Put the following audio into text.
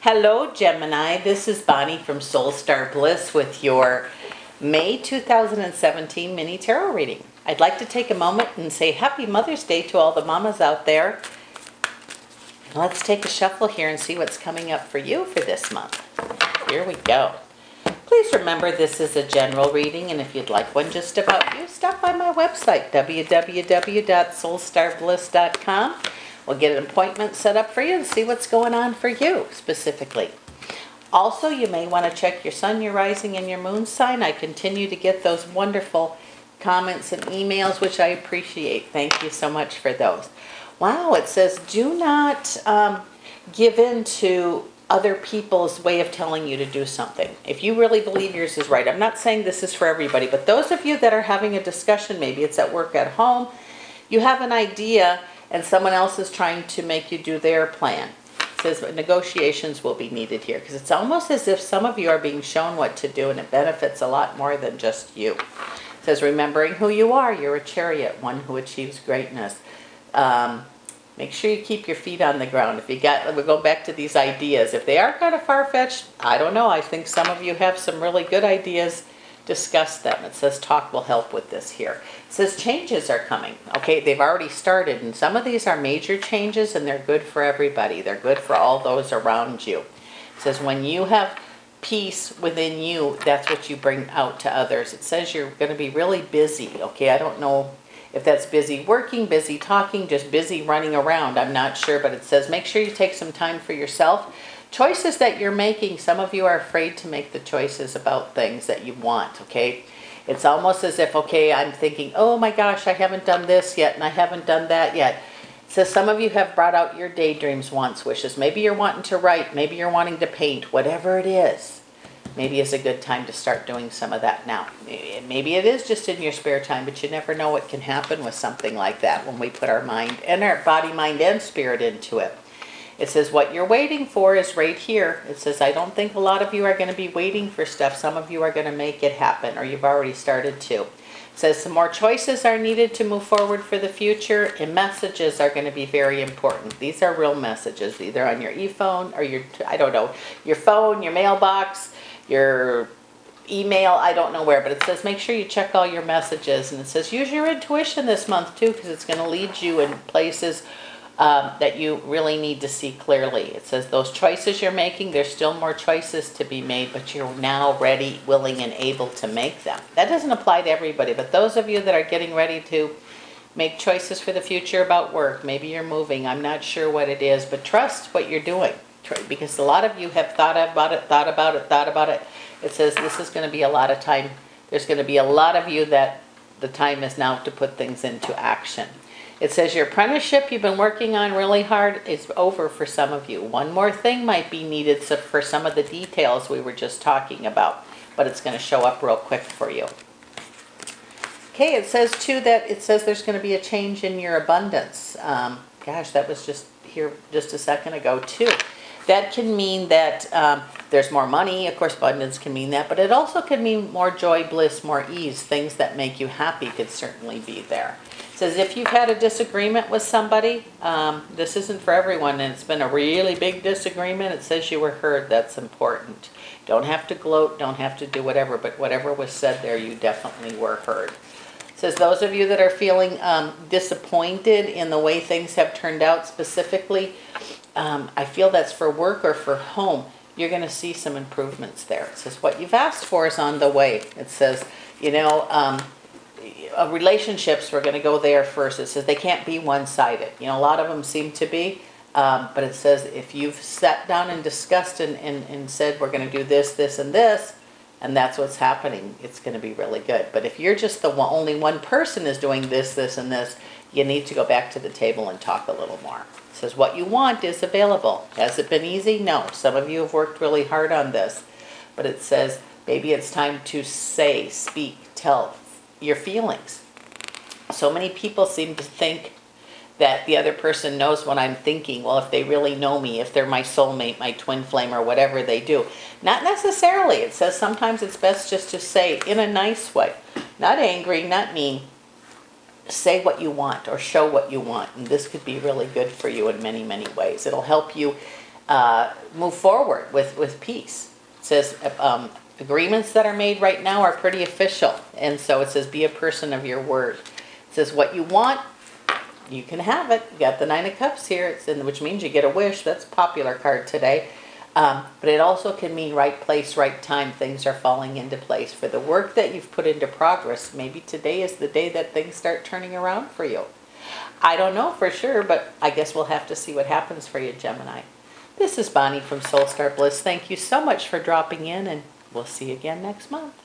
Hello Gemini, this is Bonnie from Soul Star Bliss with your May 2017 mini tarot reading. I'd like to take a moment and say Happy Mother's Day to all the mamas out there. Let's take a shuffle here and see what's coming up for you for this month. Here we go. Please remember this is a general reading, and if you'd like one just about you, stop by my website, www.soulstarbliss.com. We'll get an appointment set up for you and see what's going on for you specifically. Also, you may want to check your sun, your rising, and your moon sign. I continue to get those wonderful comments and emails, which I appreciate. Thank you so much for those. Wow, it says do not give in to other people's way of telling you to do something. If you really believe yours is right. I'm not saying this is for everybody, but those of you that are having a discussion, maybe it's at work, at home, you have an idea and someone else is trying to make you do their plan. It says negotiations will be needed here because it's almost as if some of you are being shown what to do, and it benefits a lot more than just you. It says remembering who you are. You're a chariot, one who achieves greatness. Make sure you keep your feet on the ground. If you got, we'll go back to these ideas. If they are kind of far-fetched, I don't know. I think some of you have some really good ideas. Discuss them. It says talk will help with this here. It says changes are coming. Okay, they've already started, and some of these are major changes, and they're good for everybody. They're good for all those around you. It says when you have peace within you, that's what you bring out to others. It says you're going to be really busy. Okay, I don't know if that's busy working, busy talking, just busy running around. I'm not sure, but it says make sure you take some time for yourself. Choices that you're making, some of you are afraid to make the choices about things that you want, okay? It's almost as if, okay, I'm thinking, oh my gosh, I haven't done this yet and I haven't done that yet. It says some of you have brought out your daydreams, wants, wishes. Maybe you're wanting to write, maybe you're wanting to paint, whatever it is. Maybe it's a good time to start doing some of that now. Maybe it is just in your spare time, but you never know what can happen with something like that when we put our mind and our body, mind, and spirit into it. It says what you're waiting for is right here. It says I don't think a lot of you are going to be waiting for stuff. Some of you are going to make it happen, or you've already started to. It says some more choices are needed to move forward for the future, and messages are going to be very important. These are real messages, either on your e-phone or your, I don't know, your phone, your mailbox, your email, I don't know where, but it says make sure you check all your messages. And it says use your intuition this month too, because it's going to lead you in places that you really need to see clearly. It says those choices you're making, there's still more choices to be made, but you're now ready, willing, and able to make them. That doesn't apply to everybody, but those of you that are getting ready to make choices for the future about work, maybe you're moving, I'm not sure what it is, but trust what you're doing, because a lot of you have thought about it. It says this is going to be a lot of time. There's going to be a lot of you that the time is now to put things into action. It says your apprenticeship you've been working on really hard is over for some of you. One more thing might be needed for some of the details we were just talking about, but it's going to show up real quick for you. Okay, it says too that it says there's going to be a change in your abundance. Gosh, that was just here just a second ago too. That can mean that there's more money. Of course, abundance can mean that, but it also can mean more joy, bliss, more ease. Things that make you happy could certainly be there. It says if you've had a disagreement with somebody, this isn't for everyone, and it's been a really big disagreement. It says you were heard. That's important. Don't have to gloat, don't have to do whatever, but whatever was said there, you definitely were heard. It says those of you that are feeling disappointed in the way things have turned out specifically, I feel that's for work or for home. You're going to see some improvements there. It says what you've asked for is on the way. It says, you know, relationships, we're going to go there first. It says they can't be one-sided. You know, a lot of them seem to be, but it says if you've sat down and discussed and said we're going to do this, this, and this, and that's what's happening, it's going to be really good. But if you're just the only one person is doing this, this, and this, you need to go back to the table and talk a little more. It says what you want is available. Has it been easy? No. Some of you have worked really hard on this. But it says maybe it's time to say, speak, tell your feelings. So many people seem to think that the other person knows what I'm thinking. Well, if they really know me, if they're my soulmate, my twin flame, or whatever they do. Not necessarily. It says sometimes it's best just to say in a nice way. Not angry, not mean. Say what you want or show what you want. And this could be really good for you in many, many ways. It'll help you move forward with peace. It says agreements that are made right now are pretty official. And so it says be a person of your word. It says what you want, you can have it. You got the Nine of Cups here, which means you get a wish. That's a popular card today. But it also can mean right place, right time. Things are falling into place. For the work that you've put into progress, maybe today is the day that things start turning around for you. I don't know for sure, but I guess we'll have to see what happens for you, Gemini. This is Bonnie from Soul Star Bliss. Thank you so much for dropping in, and we'll see you again next month.